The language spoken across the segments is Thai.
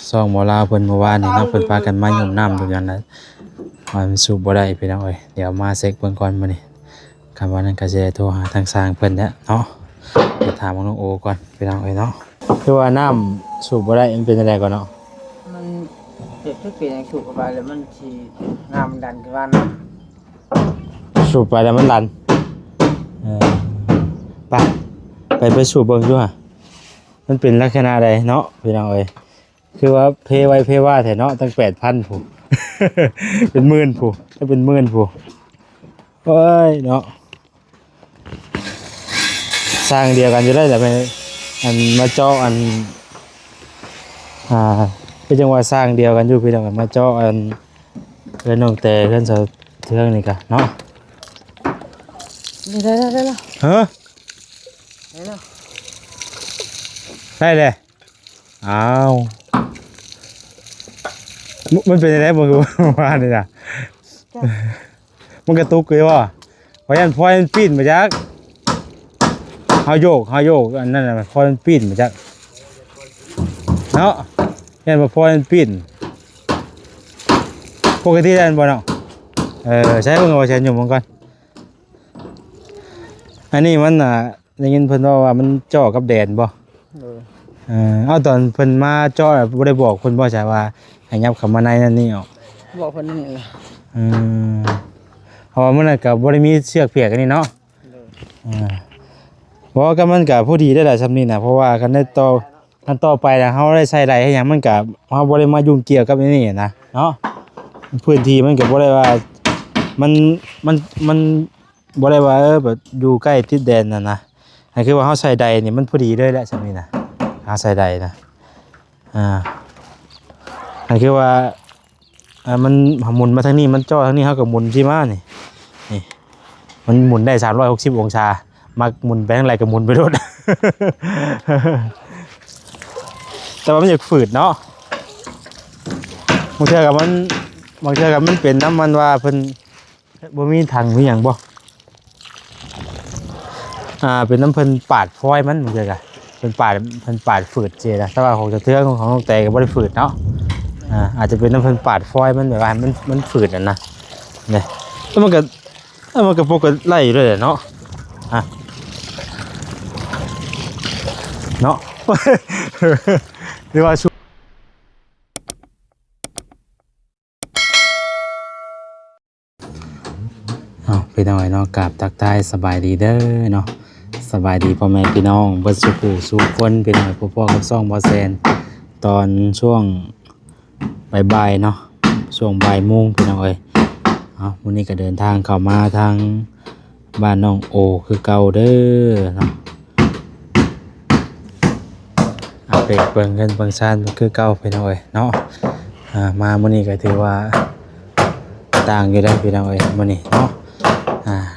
ซองหมอลาวเพิ่นเมื่อวานนี่เนาะเพิ่นพากันมาหย่มน้ำอยู่อย่างนั้นมันสูบบ่ได้พี่น้องเอ้ยเดี๋ยวมาเช็คเบิ่งก่อนมื้อนี้คำว่านั้นก็สิได้โทรหาทางสร้างเพิ่นแล้วเนาะไปถามน้องโอก่อนพี่น้องเอ้ยเนาะคือว่าน้ำสูบบ่ได้มันเป็นจังได๋ก่อนเนาะมันเจ็บทุกปีอย่างถูกกับไปแล้วมันชีงามดันขึ้นมาเนาะสูบไปแล้วมันลันเออไปสูบเบิ่งอยู่ห่ะมันเป็นลักษณะใดเนาะพี่น้องเอ้ยคือว่าเพไว้เพว่าแท้เนาะตั้ง 8,000 ผู้ เป็นหมื่นผู้ถ้าเป็นหมื่นผู้โอ้ยเนาะสร้างเดียวกันอยู่ได้แต่ไปอันมาเจาะอันเป็นจังหวะสร้างเดียวกันอยู่พี่น้องมาเจาะอันเพื่อนน้องแต่เพื่อนเสาเทืองนี่กะเนาะนี่ได้แล้วฮะได้แล้วได้เลยอ้าวมันเป็นอะไรบ้างว่านี่นะมันกระตุกเลยว่ะเพราะยันพอยันปีนมาจากเฮาโยกอันนั้นน่ะพอยันปีนมาจากเนาะยันมาพอยันปีนปกติยันบ่เนาะใช้เบิ่งเอาใช้อยู่เหมือนกันอันนี้มันได้ยินเพิ่นว่ามันจ่อกับแดดบ่เอาตอนเพิ่นมาจ่อบ่ได้บอกเพิ่นบ่ใช่ว่าให้ยับเข้ามาในนั่นนี่ออกบอกเพิ่นนี่แหละเพราะว่ามันก็บ่ได้มีเชือกเปียกอันนี้เนาะเพราะว่าก็มันก็พอดีได้หลายซำนี้น่ะเพราะว่าคันได้ต่อไปน่ะเฮาได้ใช้ได้ให้หยังมันก็เฮาบ่ได้มายุ่งเกี่ยวกับอันนี้นะเนาะพื้นที่มันก็บ่ได้ว่ามันบ่ได้ว่าแบบอยู่ใกล้ติดแดนน่ะนะให้คือว่าเฮาใช้ได้นี่มันพอดีเลยแหละซำนี้น่ะเฮาใช้ได้นะให้คือว่ามันหมุนมาทางนี้มันจ่อทางนี้เฮาก็หมุนที่มานี่มันหมุนได้360องศามักหมุนไปทางไหนก็หมุนไปโดด แต่ว่ามันอยากฝืดเนาะบางเทื่อกับมันเป็นน้ำมันว่าเพิ่นบ่มีถังมีหยังบ่เป็นน้ำเพิ่นปาดฟอยมันบางเทื่อก็เพิ่นปาดฝืดเจนะแต่ว่าของเทื่อของน้องแต่ก็บ่ได้ฝืดเนาะอาจจะเป็นน้ำเพิ่นปาดฟอยมันแบบว่ามันฝืดนะเนี่ยแล้วมันก็ปกติไล่อยู่ด้วยเนาะเนาะ หรือว่าพี่น้องเนาะกราบทักทายสบายดีเด้อเนาะสบายดีพ่อแม่พี่น้องเบิดสู่คนพี่น้องพ่อกับซ่องบ่แซนตอนช่วงบ่ายๆเนาะช่วงบ่ายโมงพี่น้องวันนี้ก็เดินทางเข้ามาทางบ้านน้องโอคือเก่าเด้อเนาะเปิดเบิ่งกันเบิ่งซ่านคือเก่าพี่น้องเนาะมามื้อนี้ก็ถือว่าต่างอยู่ได้พี่น้องมื้อนี้เนาะ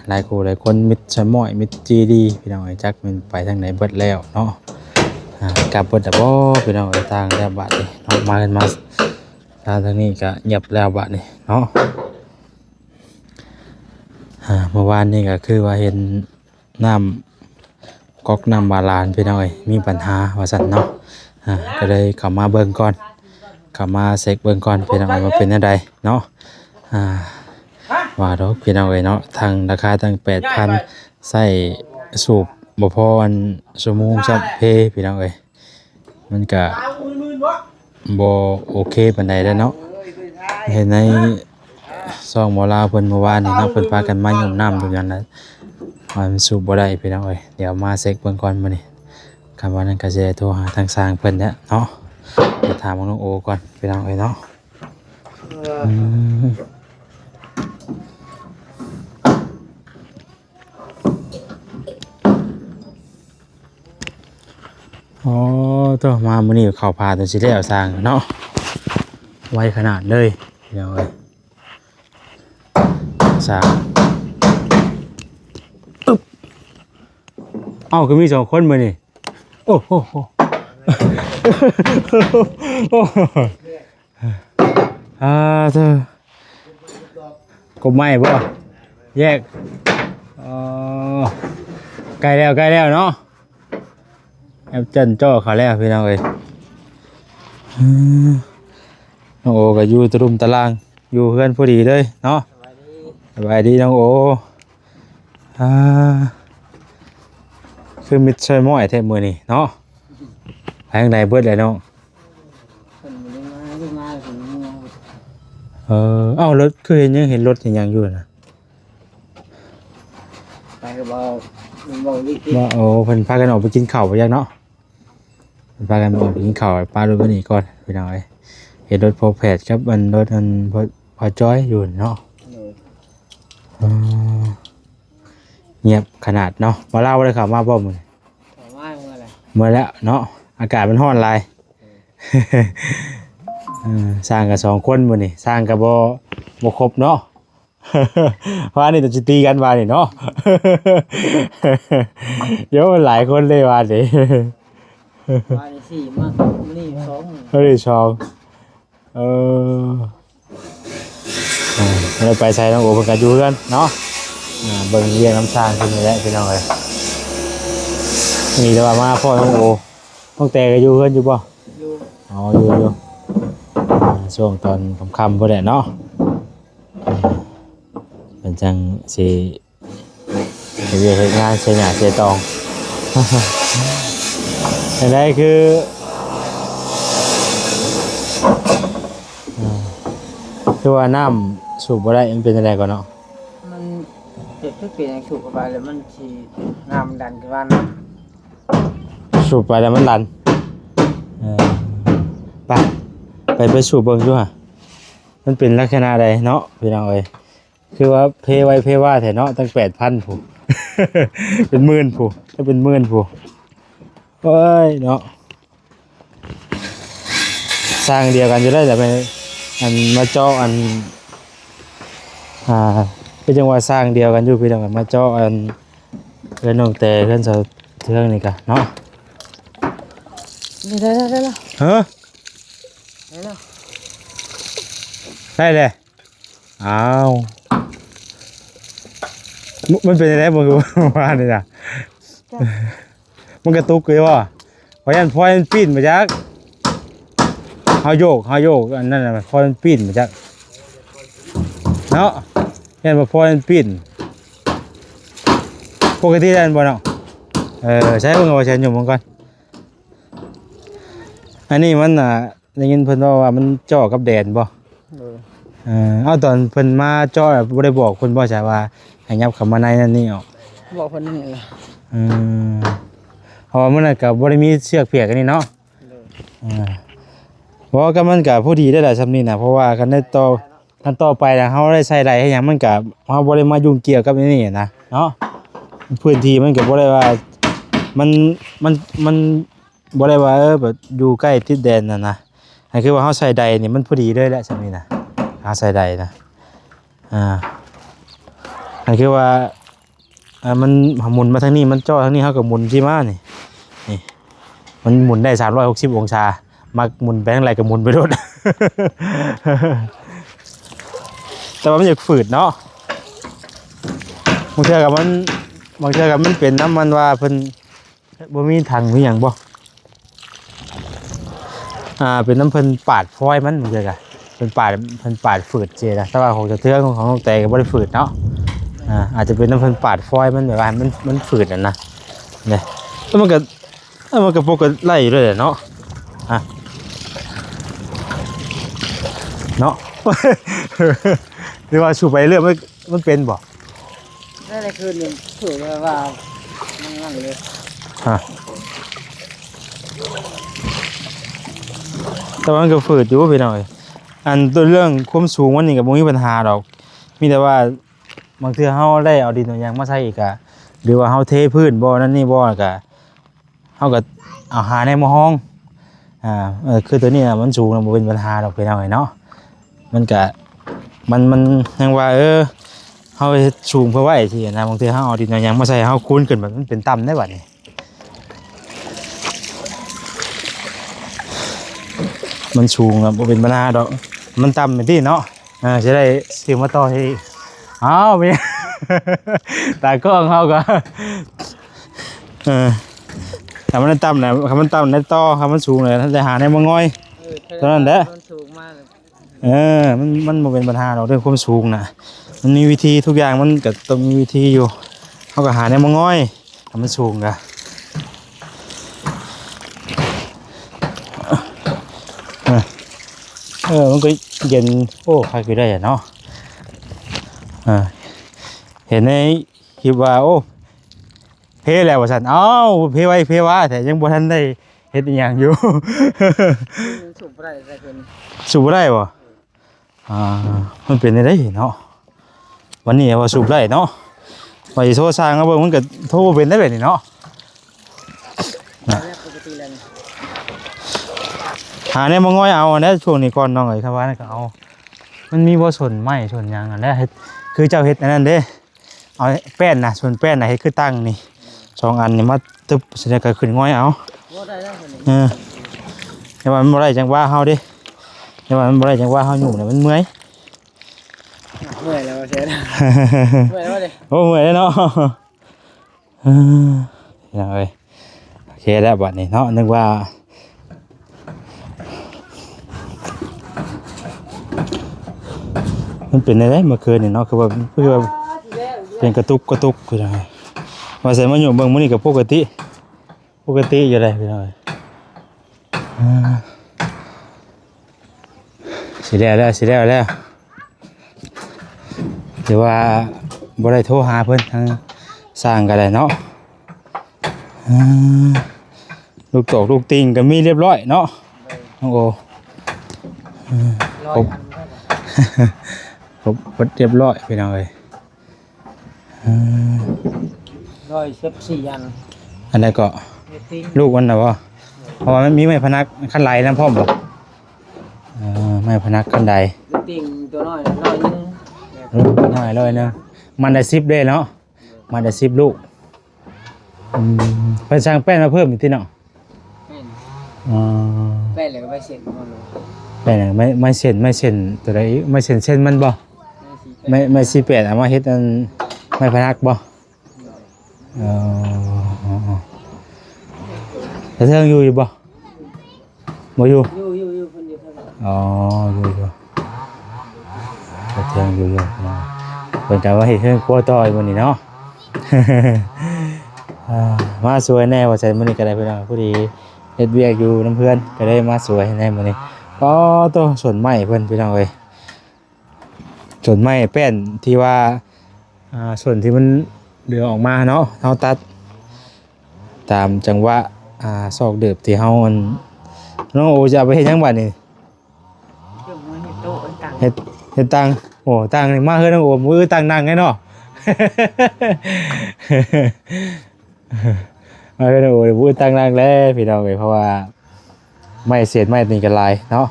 หลายคู่หลายคนมิดชะม้อยมิดจีดีพี่น้องจักมันไปทางไหนเบิดแล้วเนาะกลับเบิดบ่พี่น้องทางแล้วบัดนี้เนาะมากันมาทางนี้ก็เงียบแล้วบัดนี้เนาะเมื่อวานนี้ก็คือว่าเห็นน้ำก๊อกน้ำบาดาลพี่น้องมีปัญหาว่าซั่นเนาะก็เลยเข้ามาเบิ่งก่อนเข้ามาเช็คเบิ่งก่อนพี่น้องว่าเป็นจังไดเนาะว่าดอกพี่น้องเนาะทางราคาตั้ง 8,000 ใส่สูบบ่พออันชั่วโมงซับเพพี่น้องมันก็บ่โอเคปานใดแล้วเนาะเห็นในซองหมอลาวเพิ่นเมื่อวานนี่เนาะเพิ่นพากันมาหย่มน้ำอยู่อย่างนั้นมันสูบบ่ได้พี่น้องเดี๋ยวมาเช็คเบิ่งก่อนมื้อนี้คำว่านั้นก็สิได้โทรหาทางสร้างเพิ่นแล้วเนาะไปถามน้องโอก่อนพี่น้องเนาะตัวมามื้อนี้เข้าพาตัวสิแล้วสร้างเนาะไวขนาดเลยเดี๋ยวสร้างก็มี2คนมื้อนี้โอ้โหเธอกบไม้บ่แยกใกล้แล้วเนาะแอปจันจ่อเขาแล้วพี่น้อง อืมน้องโอก็อยู่ตะรุมตะรางอยู่เพื่อนพอดีเลยเนาะสบายดีน้องโออ่าคือมิดช่วยม้อยแท้มือนี่เนาะไปทางใดเบิดเลยน้อง คนมันได้มาได้มาถึงเมือง เอ้ารถคือเห็นยังเห็นรถยังอยู่นะ ไปก็บอกมันบอกวิธี ว่าโอ้เพิ่นพากันออกไปกินข้าวไปยังเนาะเพิ่นพากันออกไปกินข้าวป้ารถไปนี่ก่อนพี่น้องเอ้ยเห็นรถพอแพทย์ครับมันรถมันพอจ้อยอยู่เนาะ เลย อ่าเงียบขนาดเนาะมาเล่าเลยครับมาบ่มื้อ ถามว่าเมื่อไร เมื่อแล้วเนาะอากาศมันร้อนหลาย สร้างกับ2คนมื้อนี่สร้างกับบ่ครบเนาะ ว่านี่ต้องสิตีกันว่านี่เนาะ เดี๋ยวมันหลายคนเลยว่านี่ ว่าในสี่มากนี่สอง เฮ้ยชองเราไปใช้น้องโอเพิ่นก็อยู่กันเนาะเบิ่งเรียงน้ำชางขึ้นนี่แหละพี่น้องเอ้ยนี่แต่ว่ามาพ่อน้องโอน้องแต่ก็อยู่เพิ่นอยู่บ่ อยู่ อ๋ออยู่ช่วงตอนค่ำๆพุ่นแหละเนาะเป็นจังสิเฮ็ดเวียกเฮ็ดงานใช้หน้าใช้ตอง อันใดคือคือว่าน้ำสูบบ่ได้มันเป็นอะไรก่อนเนาะ มันเจ็บทุกปีอย่างถูกกับไปแล้วมันชีน้ำดันกันว่าน้ สูบไปแล้วมันดันเออไปสูบเบิ่งดูฮะมันเป็นลักษณะใดเนาะพี่น้องเอ้ยคือว่าเพไว้เพว่าแท้เนาะตั้ง 8,000 ผู้ เป็นหมื่นผู้ถ้าเป็นหมื่นผู้เอ้ยเนาะสร้างเดียวกันอยู่ได้แต่ไปอันมาเจาะอันเป็นจังหวะสร้างเดียวกันอยู่พี่น้องมาเจาะอันเพื่อนน้องแต่เพื่อนเสาเทืองนี่กะเนาะ ำได้แล้ว เฮ้อ ได้แล้ว ได้เลยอ้าวมันเป็นอะไรมึงว่านี่นะมันกระตุกเลยว่ะเพราะยันพอมันปีนมาจากเฮาโยกอันนั้นน่ะพอมันปีนมาจากเนาะยันพอมันปีนปกติได้บ่เนาะใช้เบิ่งเอาใช้อยู่มึงก่อนอันนี้มันน่ะได้ยินเพิ่นว่ามันจ่อกับแดนบ่ เลย เอาตอนเพิ่นมาจ่อบ่ได้บอกเพิ่นบ่ใช่ว่าให้ยับเข้ามาในนั่นนี่ออก บอกคนนี้แหละ อืมเพราะว่ามันน่ะก็บ่ได้มีเชือกเปียกอันนี้เนาะ เลย เพราะว่าก็มันก็พอดีได้แหละซำนี้น่ะเพราะว่ากันได้ต่อกันต่อไปน่ะเฮาได้ใช้ไรให้หยังมันก็เฮาบ่ได้มายุ่งเกี่ยวกับอันนี้นะเนาะพื้นที่มันก็บ่ได้ว่ามันบ่ได้ว่าแบบอยู่ใกล้ติดแดนน่ะนะให้คือว่าเฮาใส่ใดนี่มันพอดีเลยแหละซำนี้น่ะเฮาใส่ใดนะให้คือว่ามันหมุนมาทางนี้มันจ่อทางนี้เฮาก็หมุนที่มานี่มันหมุนได้360องศามักหมุนไปทางไหนก็หมุนไปโดด แต่ว่ามันอยากฝืดเนาะบางเทื่อกับมันเป็นน้ำมันว่าเพิ่นบ่มีถังมีหยังบ่เป็นน้ำเพิ่นปาดฟอยมันบางเทื่อก็เพิ่นปาดฝืดเจนะแต่ว่าของเทื่อของน้องแต่ก็บ่ได้ฝืดเนาะอาจจะเป็นน้ำเพิ่นปาดฟอยมันแบบว่ามันฝืดนะเนี่ยแล้วมันก็ปกติไล่อยู่ด้วยแหละเนาะเนาะ หรือว่าสูบไปเรื่อยมันเป็นบ่ ได้ในคืนหนึ่งถือว่ามันนั่นเลย แต่ว่ามันก็ฝืดอยู่พี่น้อยอันตัวเรื่องความสูงมันนี่ก็บ่มีปัญหาดอกมีแต่ว่าบางเทื่อเฮาได้เอาดินเอาหยังมาใส่อีกอะหรือว่าเฮาเทพื้นบ่นั่นนี่บ่ก็เฮาก็เอาหาในหม้อห้องคือตัวนี้น่ะมันสูงแล้วบ่เป็นปัญหาดอกพี่น้อยเนาะมันก็มันยังว่าเฮาเฮ็ดสูงเพื่อไว้ที่นะบางเทื่อเฮาเอาดินเอาหยังมาใส่เฮาคูนขึ้นแบบมันเป็นต่ำได้บัดนี้มันสูงแล้วบ่เป็นปัญหาดอกมันต่ำไปที่เนาะจะได้ซื้อมาต่อให้อ้าวมี ตากล้องเฮาก็ถ้ามันต่ำน่ะถ้ามันต่ำในต่อถ้ามันสูงเลยถ้าจะหาในบ่ง่อย ถ้า เท่านั้นแหละ มันสูงมากเลย มันบ่เป็นปัญหาหรอกเรื่องความสูงน่ะมันมีวิธีทุกอย่างมันก็ต้องมีวิธีอยู่เขาก็หาแนวมาง่อยทำมันสูงกะมันก็เย็นโอ้ใครคือได้อะเนาะเห็นในคลิปว่าโอ้เพแล้วว่าซั่นเอ้าเพไว้เพว่าแต่ยังบ่ทันได้เฮ็ดอีหยังอยู่ มันสูงไปได้เกิน สูบบ่ได้บ่มันเป็นได้เนาะวันนี้ว่าสูบได้เนาะไปโทรสร้างเอาเบิ่งมันก็โทรบ่เป็นได้แบบนี้เนาะ ปกติแล้วนี่ หาเนี่ยมาง่อยเอาอันนี้ช่วงนี้ก่อนน้องเอ้ยครับว่านี่ก็เอามันมีบ่สนไม้สนหยังอันนี้เฮ็ดคือเจ้าเฮ็ดอันนั้นเด้เอาแป้นน่ะส่วนแป้นน่ะเฮ็ดคือตั้งนี่2อันนี่มาตึบเสร็จแล้วก็ขึ้นง่อยเอา บ่ได้แล้วคนนี้ แต่ว่ามันบ่ได้จังว่าเฮาเด้แต่ว่ามันบ่ได้จังว่าเฮาอยู่เนี่ยมันเมื่อย เมื่อยแล้วเสียเมื่อยแล้วเลย โอ้เมื่อยแล้วเนาะยังเอ้ยโอเคแล้วบัดนี้เนาะนึกว่ามันเป็นอะไรเมื่อคืนนี่เนาะคือว่าเป็นกระตุกคือยังไงว่าใส่มาอยู่เบิ่งมื้อนี้ก็ปกติอยู่เลยพี่น้องสิแล้วเดี๋ยวว่าบ่ได้โทรหาเพิ่นทางสร้างก็ได้เนาะลูกตอกลูกติงก็มีเรียบร้อยเนาะน้องโอครบเรียบร้อยพี่น้องเอ้ย114อัน อันใดก็ลูกมันน่ะบ่เพราะว่ามันมีไม้พนักขั้นไหลนำพร้อมบ่ไม้พนักขั้นใด ติ่งตัวน้อยน้อยนึง น้อยเลยนะมันได้10ได้เนาะมันได้10ลูกเพิ่นสร้างแป้นมาเพิ่มอีกทีเนาะแป้นเลยก็ไปเสร็จมันเลย แป้นน่ะไม่เส้นตัวใดไม่เส้นมันบ่ไม่48เอามาเฮ็ดอันไม้พนักบ่แต่เทิงอยู่บ่บ่อยู่ อยู่คนเดียวเท่านั้น อ๋ออยู่แต่เทิงอยู่เพิ่นก็ว่าเฮ็ดเทิงครัวต่ออีกมื้อนี้เนาะ มาสวยแน่ว่าใส่มื้อนี้ก็ได้เพิ่นว่าผู้ดีเฮ็ดเวียกอยู่นํเพื่อนก็ได้มาสวยแน่มื้อนี้ก็ตัวสวนไม้เพิ่นพี่น้องเอ้ยสวนไม้แป้นที่ว่าส่วนที่มันเหลือออกมาเนาะเฮาตัดตามจังหวะซอกเดิบที่เฮามันน้องโอจะเอาไปเฮ็ดหยังบัดนี้ เรื่องมันเห็ดโตต่าง เฮ็ดตังโอ้ตังนี่มาเฮ็ดน้องโอมือตังนั่งไงเนาะ มาเฮ็ดน้องโอมือตังนั่งแล้วพี่น้องเอ้ยเพราะว่าไม้เศษไม้นี่ก็หลายเนาะ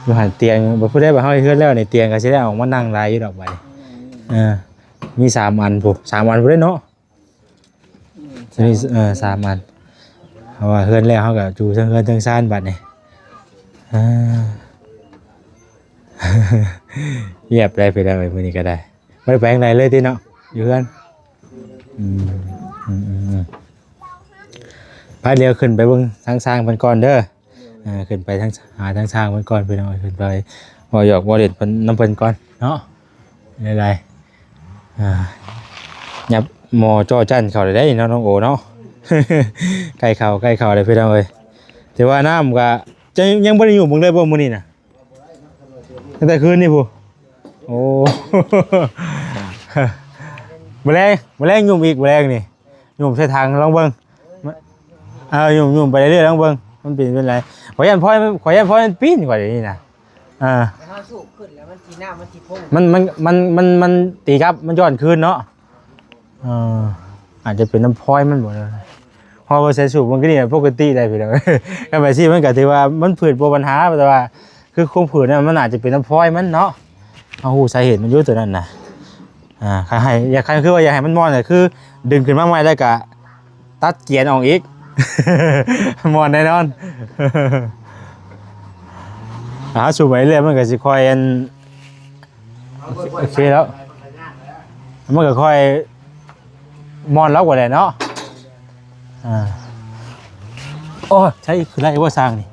อยู่หันเตียงบ่ผู้ใดว่าเฮาเฮ็ดแล้วในเตียงก็สิได้ออกมานั่งหลายอยู่ดอกบัดนี้มี3อันพุ3อันบ่ได้เนาะมี3อันเพราะว่าเฮือนแล้วเฮาก็อยู่เทิงเฮือนเทิงซ่านบัดนี้เงียบได้ไปได้มื้อนี้ก็ได้บ่ได้ไปทางใดเลยติเนาะอยู่เฮือนไปเร็วขึ้นไปเบิ่งทางสร้างเพิ่นก่อนเด้อขึ้นไปทางหาทางสร้างเพิ่นก่อนพี่น้องขึ้นไปบ่หยอกบ่เล่นเพิ่นนำเพิ่นก่อนเนาะได้ยับหมอจ้อจั่นเข้าได้เนาะน้องโอเนาะ ใกล้เข้าเลยพี่น้องเอ้ยแต่ว่าน้ำก็จะยังบ่ได้อยู่มึงเลยบ่มื้อนี้น่ะตั้งแต่คืนนี่พุโอ้ แมลงยุ่มอีกแมลงนี่ยุ่มใส่ทางลองเบิ่งยุ่มไปเรื่อยๆลองเบิ่งมันเป็นไรขอยันพ่อมันปีนกว่านี้นะแต่ถ้าสูบขึ้นแล้วมันจีน้ามันจีพุ่งมันตีครับมันย้อนคืนเนาะอาจจะเป็นน้ำพลอยมันหมดเลยพอใส่สูบมันก็นี่ปกติได้พี่น้องก็แบบที่มันก็ถือว่ามันผืดบ่ปัญหาแต่ว่าคือคงผืดเนี่ยมันอาจจะเป็นน้ำพลอยมันเนาะเอาหูสาเหตุมันอยู่ตัวนั้นน่ะใครให้อยากใครคือว่าอยากให้มันมอนเนี่ยคือดึงขึ้นมาใหม่ได้กะตัดเกียร์ออกอีก มอนแน่นอนสูบไปเรื่อยมันก็สิค่อยโอเคแล้วมันก็ค่อยมอนแล้วกว่าแหละเนาะโอ้ใช่คือไรว่าสร้างนี่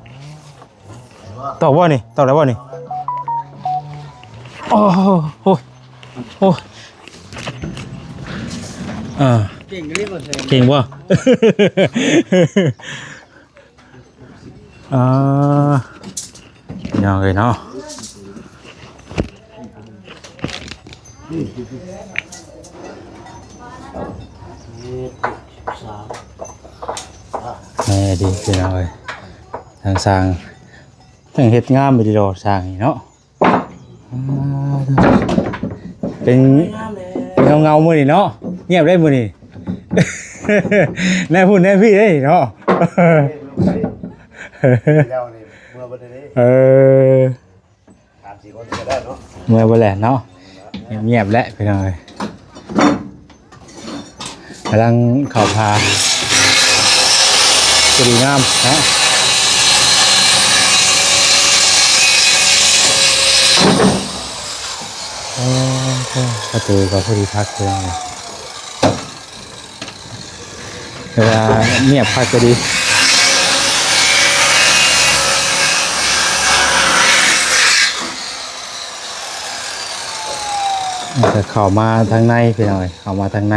ตอกบ่นี่ตอกได้บ่นี่โอ้โหโอ้โหเก่งรีบมาเซ็น เก่งบ่ยังไงเนาะดีพี่น้องเอ้ยทางสร้างทั้งเฮ็ดงามไปดีดอกสร้างนี่เนาะเป็นเงามื้อนี่เนาะเงียบได้มื้อนี่ แน่พูดแน่พี่เด้เนาะ แล้วนี่เมื่อวันนี้ 3-4 คนก็ได้เนาะ เมื่อบ่แหละเนาะเงียบๆแล้วพี่น้องเอ้ยกำลังเข้าพาสวยงามนะประตูก็พอดีพักเลยเวลาเงียบพักก็ดีจะเข้ามาทางในพี่น้อยเข้ามาทางใน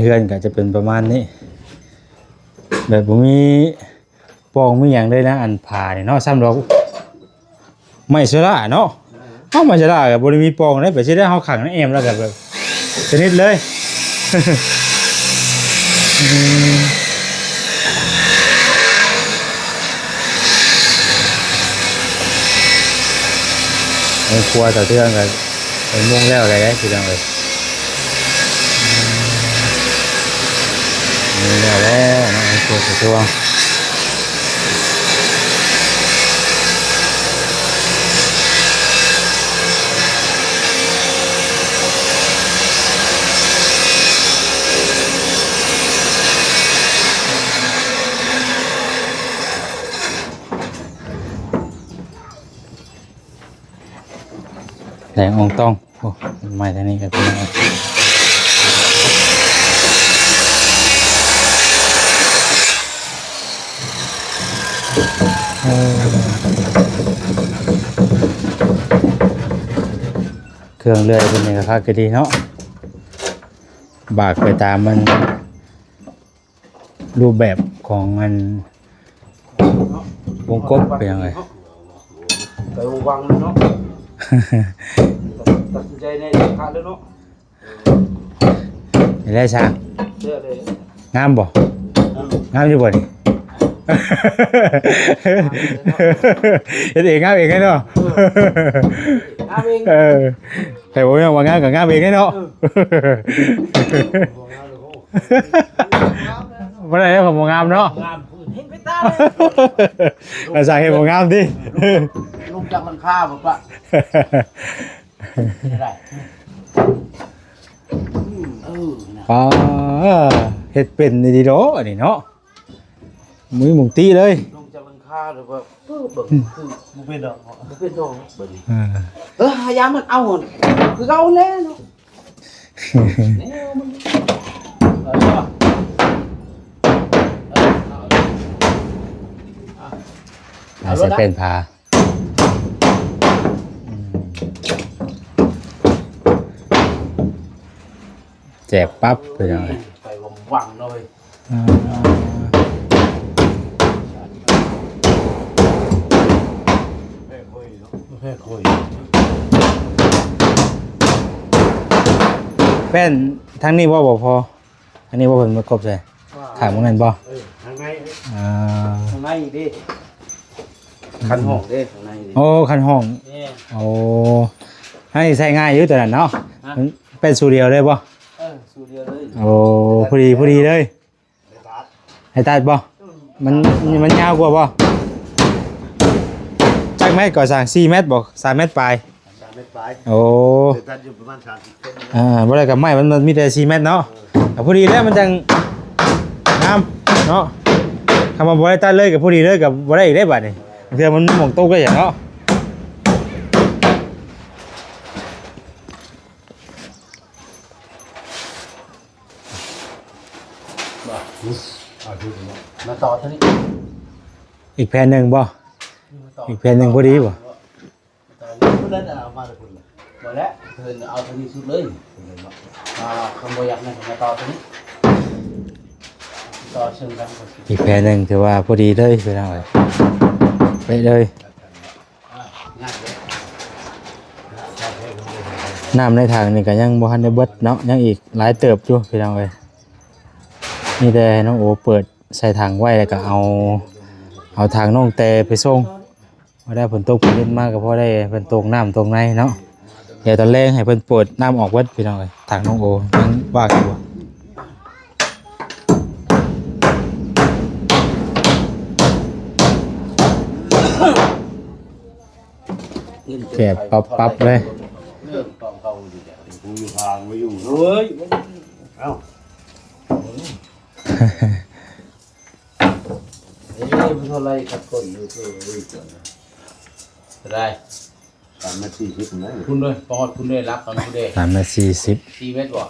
เฮือนก็จะเป็นประมาณนี้แบบบ่มีปองมีหยังเลยนะอันผ่านี่เนาะซ้ำดอกไม่สละเนาะเฮาไม่สละก็บ่ได้มีปองได้ไปสิได้เฮาขังในแอมแล้วก็แบบชนิดเลยไอ้ครัวต่อเทื่องก็เป็นมุ่งแล้วอะไรได้สิจังเลยมุ่งแล้วนะไอ้ครัวต่อเทื่องแดงองต้องโอ้ไม่ทางนี้ก็เป็นอะไรเครื่องเลื่อยเป็นยังไงครับก็ดีเนาะบากไปตามมันรูปแบบของมันวงกบเป็นยังไง ไปวังเลยเนาะตัดสินใจในขาดแล้วเนาะ ได้ช่าง เชื่อเลย งามบ่งามอยู่บ่นี่ เฮ็ดเองงามเองไงเนาะ งามเอง แต่บ่ยังว่างามก็งามเองไงเนาะบ่ได้ผมบ่งามเนาะ งามเห็นไปตาเลย อาจารย์เฮ็ดบ่งามติ ลุงจับมันฆ่าบ่ปะได้อ๋อเฮ็ดเป็นดีๆเนาะอันนี้เนาะมือหมุงตีเลย ลุงจับมันฆ่าหรือว่าเบิ่งคือบ่เป็นดอกบ่เป็นดอกเบิ่ง หายามันเอาหนคือเอาแล้วเนาะแนวมันน่าจะเป็นพาแจกปั๊บไปหน่อย ไปวังเลยแค่คุย แป้นทั้งนี้ว่าบ่พออันนี้ว่าเพิ่นมากบใส่ขายหมื้นั้นบ่ ทางใน ข้างในดิคันห้องดิข้างในดิ โอ้คันห้อง นี่ โอ้ให้ใช้ง่ายอยู่ตัวนั้นเนาะมันเป็นสูตรเดียวเลยบ่ สูตรเดียวเลย โอ้พอดีเลยให้ตัดบ่มันยาวกว่าบ่จักเมตรก่อสร้าง4เมตรบ่3เมตรปลาย 3 เมตรปลาย โอ้ เดี๋ยวตัดอยู่ประมาณ30 เซน บ่ได้กับไม้มันมีแต่4เมตรเนาะแต่พอดีแล้วมันจังงามเนาะคำว่าบ่ได้ตัดเลยกับพอดีเลยกับบ่ได้อีกได้บัดนี่เพื่อมันหม่องตกได้อย่างเนาะ มาต่อเท่านี้ อีกแผ่นหนึงบ่ อีกแผ่นหนึงพอดีบ่ พุ่นนั้นเอามาเลยพุ่น บ่แล้วเพิ่นเอาตัวนี้สุดเลยคำบ่อยากนั่นมาต่อตัวนี้ต่อเชิงกัน อีกแผ่นหนึงถือว่าพอดีเลยพี่น้องเอ้ยไปเลย ง่ายเลย น้ำในถังนี่ก็ยังบ่ทันได้เบิดเนาะยังอีกหลายเติบอยู่พี่น้องเอ้ยมีแต่น้องโอเปิดใส่ถังไว้แล้วก็เอาถังน้องแต่ไปส่งพอได้ฝนตกฝนเล่นมากก็พอได้เพิ่นตกน้ำตรงในเนาะเดี๋ยวตอนแรกให้เพิ่นเปิดน้ำออกเบิดพี่น้องเอ้ยถังน้องโอยังว่างอยู่แกบปั๊บเลย เรื่องตอนเขาอยู่แล้ว กูอยู่ทางไว้อยู่ เฮ้ย เอ้า เอ้ยมันเท่าไรกับคนอยู่เฮ้ยก่อนได้ 3 นาทีคิดนะ คุณด้วยปอดคุณด้วยรับตอนคุณด้วย 3 นาที 4 เมตรบ่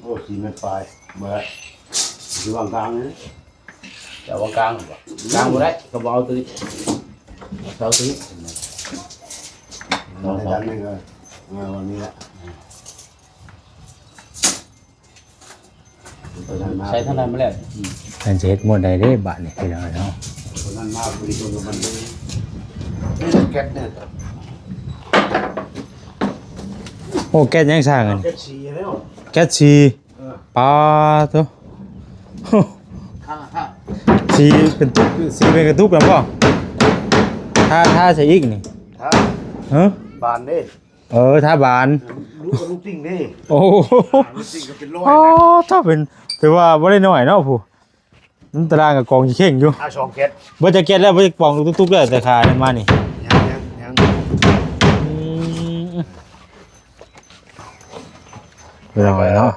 โอ้4 เมตรปลายเบิดอยู่วางกลางนี่ จะวางกลางบ่กลางบ่ได้ก็บ่เอาตัวนี้เสาตัวนี้ ในด้านนี้ก็วันนี้แหละ ใช้เท่านั้นมาแล้ว 10มันจะเฮ็ดหมดได้เด้บาดนี่พี่น้องเนาะ คนนั้นมากบริโภคมันนี่แก๊สเนี่ย โอ้แก๊สยังสร้างกัน แก๊สชีแล้ว แก๊สชีปลาตัว ข้าง สีเป็นตุกสีเป็นกระตุกแล้วป่ะถ้าใส่อีกนี่ ถ้า เออบ านนี่ ถ้าบาน ลูกกับลูกติ้งนี่ โอ้โห ลูกติ้งก็เป็นร้อย อ๋อถ้าเป็นถือว่าบ่ได้น้อยเนาะผู้นั่นตารางกับกองสิเข่งอยู่ เอา2 แก๊ส บ่จะเก็ตแล้วบ่จะปองตุกๆแล้วแต่ขาเนี่ยมานี่ ยัง อืมเป็นยังไงเนาะ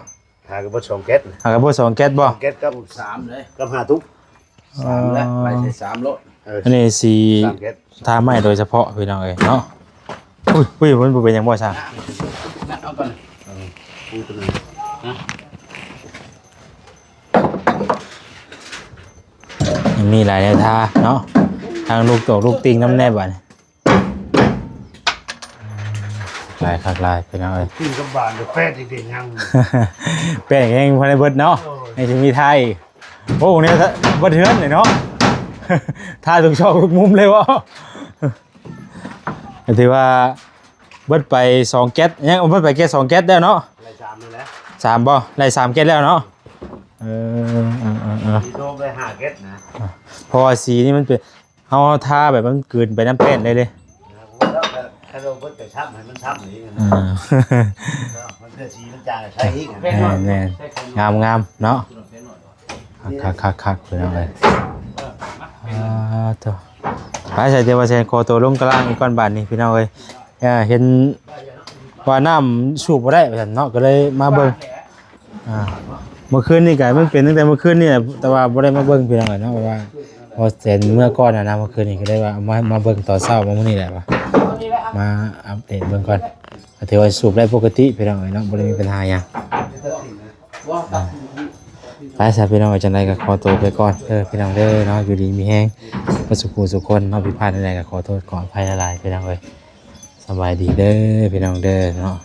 หากับบ่2 แก๊ส หากระบ่2แก๊สบ่ แก๊สกับ 3เลย กับ5 ทุก 3แล้วไปใส่3โล อันนี้สี 3 แก๊ส ทาไม้โดยเฉพาะพี่น้องเอ้ยเนาะอุ้ยมันบ่เป็นหยังบ่ซ่า นั่นเอาก่อน พูดเลย ยังมีหลายแนวทางเนาะทางลูกตกลูกติงน้ำแนบบัดนี้หลายคักหลายพี่น้องเอ้ย ติ้งกับบานเดี๋ยวแฟดเด็กๆยัง แป้งเองพอในเบิดเนาะในจะมีไทยโอ้เนี่ยบัดเทือนเลยเนาะ ท่าทุกช่องทุกมุมเลยวะ ถือว่าเบิดไป2แก๊สยังเบิดไปแค่2แก๊สแล้วเนาะ อะไรจามนี่แหละ 3บ่ได้3แก๊สแล้วเนาะเออ ที่โดมได้5 แก๊สนะ เพราะว่าสีนี่มันเป็นเฮาทาแบบมันกลืนไปน้ำแป้นเลยเด้ แล้วถ้าเราเพิ่งไปทับให้มันทับอย่างนี้ อ่า มันเกิดชีมันจางใช้อีก แม่น แม่นงามเนาะคักไปเอาเลยตัวไปใส่เทวเซนโคตัวลงกลางอีกก้อนบาทนี่พี่น้องเอ้ยเห็นว่าน้ำสูบบ่ได้เนาะก็เลยมาเบิ่งเมื่อคืนนี่ก็มันเป็นตั้งแต่เมื่อคืนนี่แหละแต่ว่าบ่ได้มาเบิ่งพี่น้องเอ้ยเนาะเพราะว่าพอเสร็จเมื่อก่อนนะเมื่อคืนนี่ก็ได้ว่ามาเบิ่งตอนเช้ามามื้อนี้แหละว่ามาอัปเดตเบิ่งก่อนถือว่าสูบได้ปกติพี่น้องเอ้ยเนาะบ่ได้มีปัญหาหยังไปซะพี่น้องจังไดก็ขอตัวไปก่อนพี่น้องเด้อเนาะอยู่ดีมีแฮงบ่สุขสุขคนเนาะผิดพลาดใดๆก็ขอโทษขออภัยหลายๆพี่น้องเอ้ยสบายดีเด้อพี่น้องเด้อเนาะ